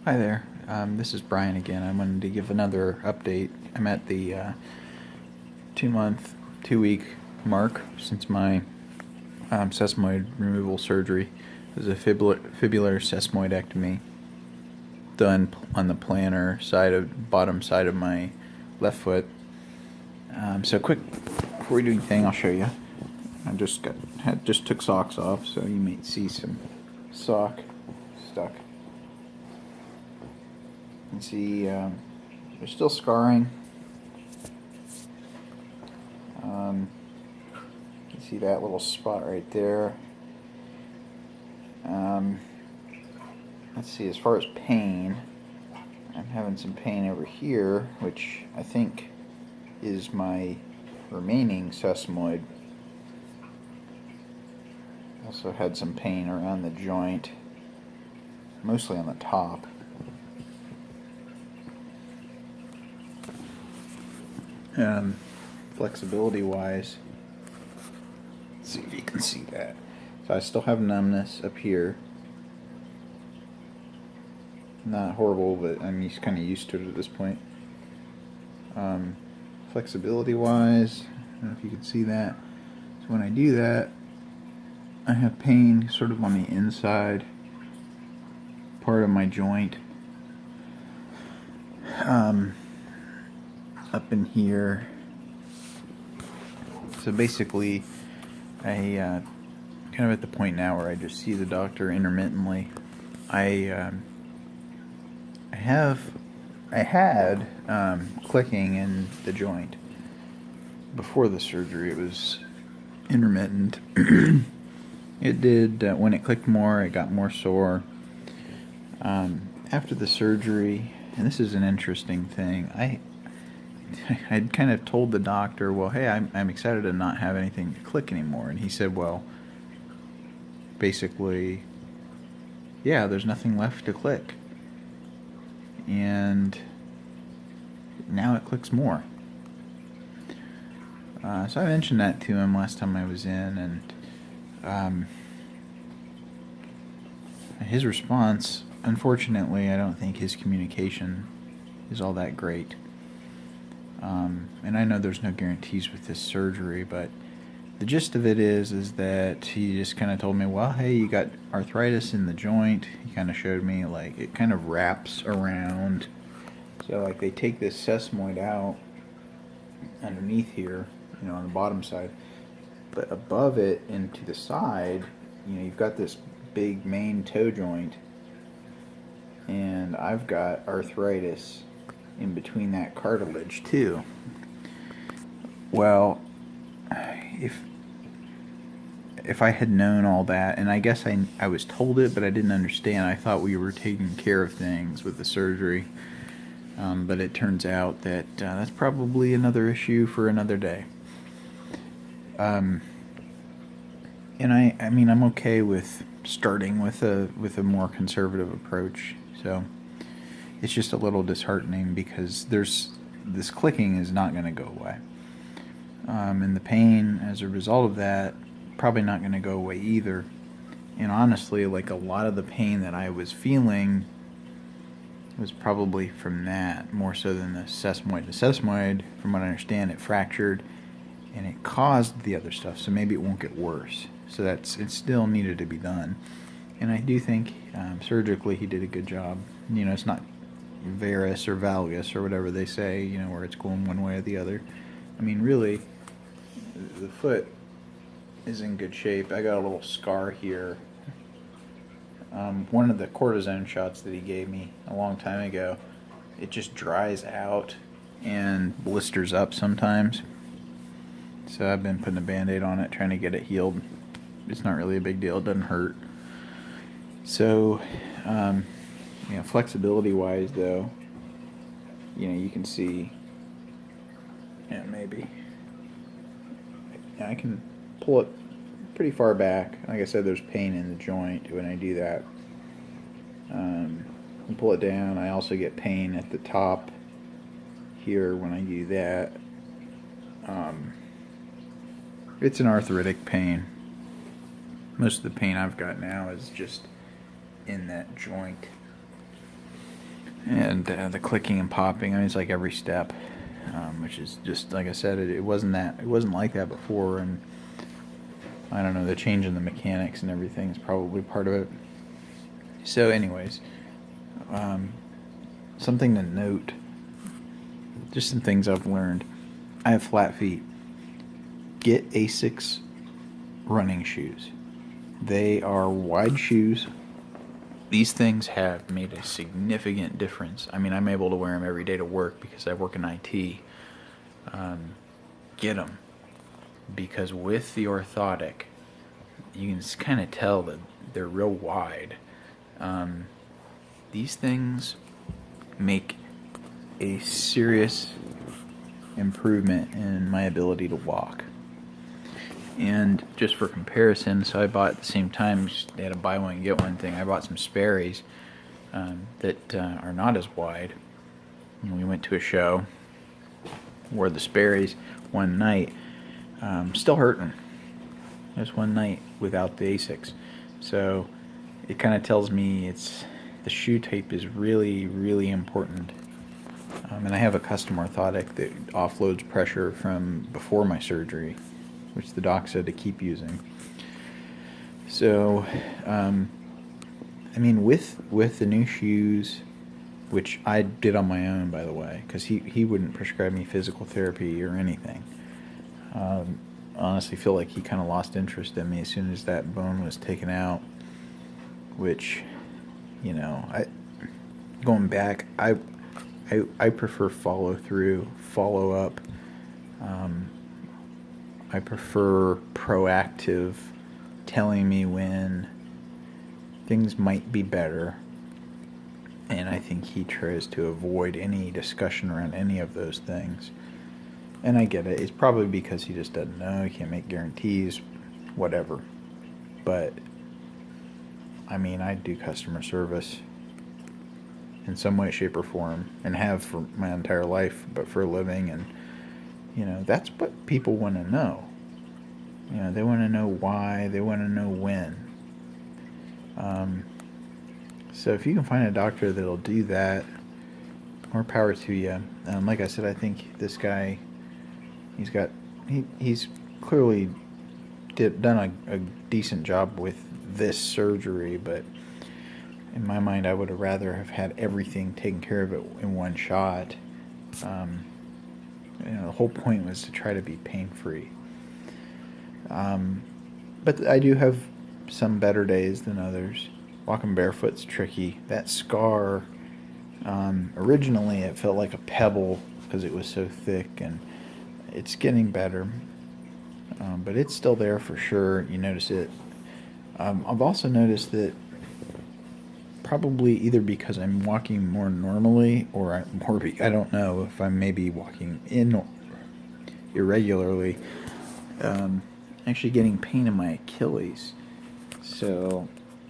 Hi there. This is Brian again. I wanted to give another update. I'm at the 2-week mark since my sesamoid removal surgery. It was a fibular sesamoidectomy done on the bottom side of my left foot. So quick, before we do anything, I'll show you. I just took socks off, so you may see some sock stuck. You can see there's still scarring. You can see that little spot right there. Let's see, as far as pain, I'm having some pain over here, which I think is my remaining sesamoid. Also had some pain around the joint, mostly on the top. Flexibility wise, let's see if you can see that. So I still have numbness up here. Not horrible, but I'm kind of used to it at this point. Flexibility wise, I don't know if you can see that. So when I do that, I have pain sort of on the inside part of my joint. Up in here. So basically, I kind of at the point now where I just see the doctor intermittently. I had clicking in the joint before the surgery. It was intermittent. It did when it clicked more, it got more sore. After the surgery, and this is an interesting thing, I'd kind of told the doctor, well, hey, I'm excited to not have anything to click anymore. And he said, well, basically, yeah, there's nothing left to click. And now it clicks more. So I mentioned that to him last time I was in, and his response, unfortunately, I don't think his communication is all that great. And I know there's no guarantees with this surgery, but the gist of it is that he just kind of told me, well, hey, you got arthritis in the joint. He kind of showed me, like, it kind of wraps around. So, like, they take this sesamoid out underneath here, on the bottom side. But above it and to the side, you've got this big main toe joint. And I've got arthritis in between that cartilage, too. Well, if I had known all that, and I guess I was told it, but I didn't understand. I thought we were taking care of things with the surgery, but it turns out that that's probably another issue for another day. And I mean, I'm okay with starting with a more conservative approach. So it's just a little disheartening because this clicking is not going to go away. And the pain as a result of that probably not going to go away either. And honestly, like, a lot of the pain that I was feeling was probably from that more so than the sesamoid. The sesamoid, from what I understand, it fractured and it caused the other stuff, so maybe it won't get worse. So it still needed to be done. And I do think surgically he did a good job. It's not varus or valgus or whatever they say, where it's going one way or the other. I mean, really, the foot is in good shape. I got a little scar here. One of the cortisone shots that he gave me a long time ago, it just dries out and blisters up sometimes. So I've been putting a Band-Aid on it, trying to get it healed. It's not really a big deal. It doesn't hurt. So, flexibility-wise, though, you can see, maybe. I can pull it pretty far back. Like I said, there's pain in the joint when I do that. And pull it down. I also get pain at the top here when I do that. It's an arthritic pain. Most of the pain I've got now is just in that joint. And the clicking and popping, I mean, it's like every step, which is just, like I said, it wasn't like that before, and I don't know, the change in the mechanics and everything is probably part of it. So anyways, something to note, just some things I've learned. I have flat feet. Get Asics running shoes. They are wide shoes. These things have made a significant difference. I mean, I'm able to wear them every day to work because I work in IT. Get them. Because with the orthotic, you can kind of tell that they're real wide. These things make a serious improvement in my ability to walk. And just for comparison, so I bought at the same time, they had a buy one get one thing. I bought some Sperry's that are not as wide. And we went to a show, wore the Sperry's one night, still hurting. Just one night without the Asics. So it kind of tells me the shoe type is really, really important. And I have a custom orthotic that offloads pressure from before my surgery, which the doc said to keep using. So, I mean, with the new shoes, which I did on my own, by the way, because he wouldn't prescribe me physical therapy or anything. Honestly feel like he kind of lost interest in me as soon as that bone was taken out, which, going back, I prefer follow through, follow up. I prefer proactive, telling me when things might be better, and I think he tries to avoid any discussion around any of those things. And I get it. It's probably because he just doesn't know. He can't make guarantees, whatever. But, I mean, I do customer service in some way, shape, or form, and have for my entire life, but for a living. And, that's what people want to know. They want to know why. They want to know when. So if you can find a doctor that'll do that, more power to you. Like I said, I think this guy, he's clearly done a decent job with this surgery, but in my mind, I would have rather have had everything taken care of it in one shot. The whole point was to try to be pain-free. But I do have some better days than others. Walking barefoot's tricky. That scar, originally it felt like a pebble because it was so thick, and it's getting better. But it's still there for sure. You notice it. I've also noticed that probably either because I'm walking more normally, or I don't know if I'm maybe walking irregularly, actually getting pain in my Achilles. So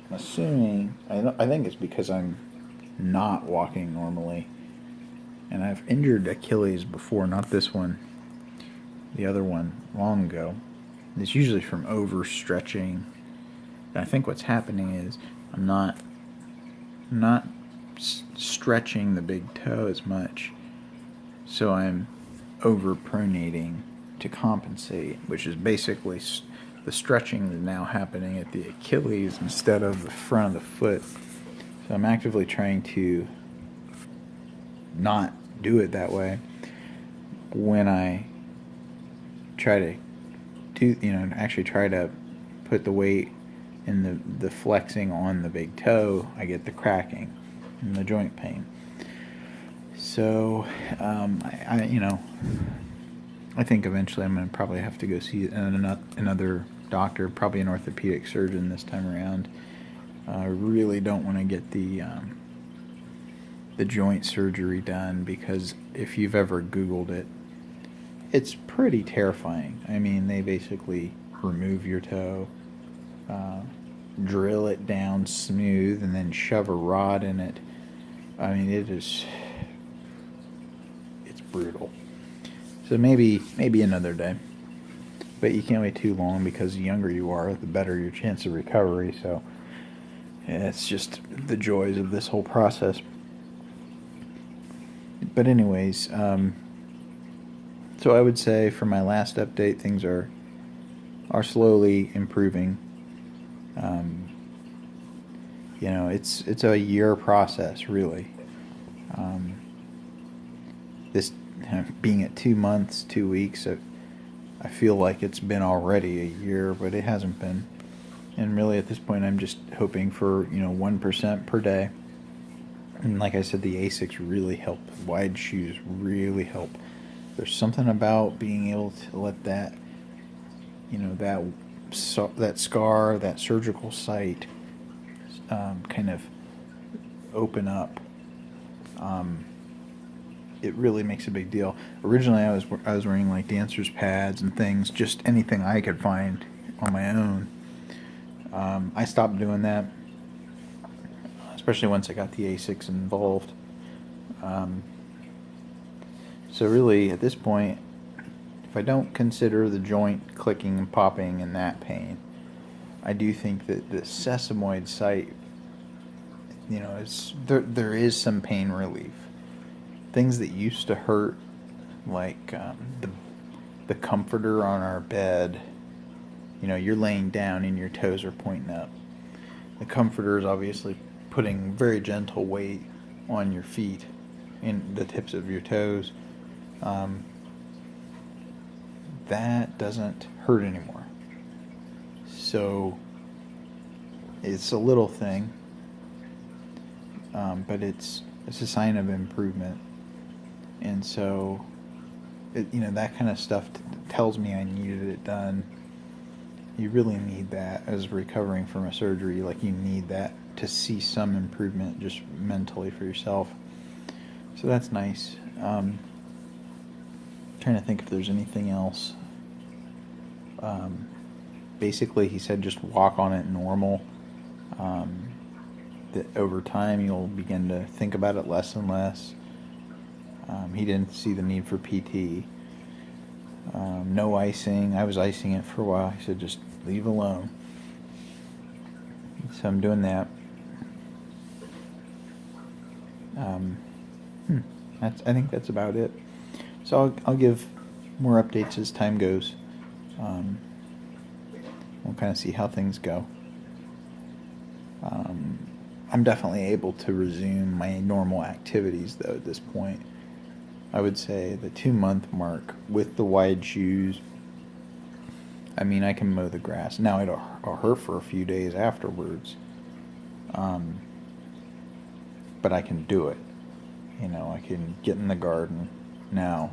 I'm assuming, I think it's because I'm not walking normally. And I've injured Achilles before, not this one, the other one, long ago. It's usually from overstretching. And I think what's happening is I'm not stretching the big toe as much, so I'm overpronating to compensate, which is basically the stretching is now happening at the Achilles instead of the front of the foot. So I'm actively trying to not do it that way when I try to actually try to put the weight in the flexing on the big toe. I get the cracking and the joint pain. So I think eventually I'm going to probably have to go see another doctor, probably an orthopedic surgeon this time around. I really don't want to get the joint surgery done, because if you've ever Googled it, it's pretty terrifying. I mean, they basically remove your toe, drill it down smooth, and then shove a rod in it. I mean, it's brutal. So maybe another day. But you can't wait too long, because the younger you are, the better your chance of recovery. So yeah, it's just the joys of this whole process. But anyways, so I would say for my last update, things are slowly improving. You know, it's a year process, really. This being at 2 months, 2 weeks, I feel like it's been already a year, but it hasn't been. And really, at this point, I'm just hoping for 1% per day. And like I said, the Asics really help. Wide shoes really help. There's something about being able to let that, that scar, that surgical site, kind of open up. It really makes a big deal. Originally, I was wearing like dancer's pads and things, just anything I could find on my own. I stopped doing that, especially once I got the Asics involved. So really, at this point, if I don't consider the joint clicking and popping and that pain, I do think that the sesamoid site, there is some pain relief. Things that used to hurt, like the comforter on our bed. You're laying down and your toes are pointing up. The comforter is obviously putting very gentle weight on your feet and the tips of your toes. That doesn't hurt anymore. So it's a little thing, but it's a sign of improvement. And so, that kind of stuff tells me I needed it done. You really need that as recovering from a surgery. Like, you need that to see some improvement just mentally for yourself. So that's nice. Trying to think if there's anything else. Basically, he said just walk on it normal. That over time you'll begin to think about it less and less. He didn't see the need for PT. No icing. I was icing it for a while. He said just leave alone. So I'm doing that. I think that's about it. So I'll give more updates as time goes. We'll kind of see how things go. I'm definitely able to resume my normal activities, though, at this point. I would say the 2-month mark with the wide shoes. I mean, I can mow the grass. Now it'll hurt for a few days afterwards. But I can do it. I can get in the garden. Now,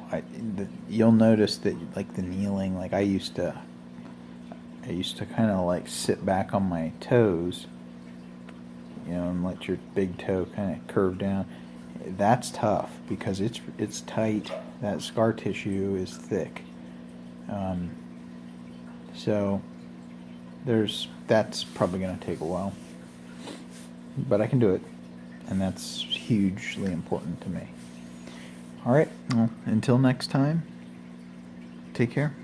you'll notice that, like, the kneeling, like I used to kind of like sit back on my toes, and let your big toe kind of curve down. That's tough because it's tight. That scar tissue is thick. So that's probably going to take a while. But I can do it. And that's hugely important to me. All right. Well, until next time, take care.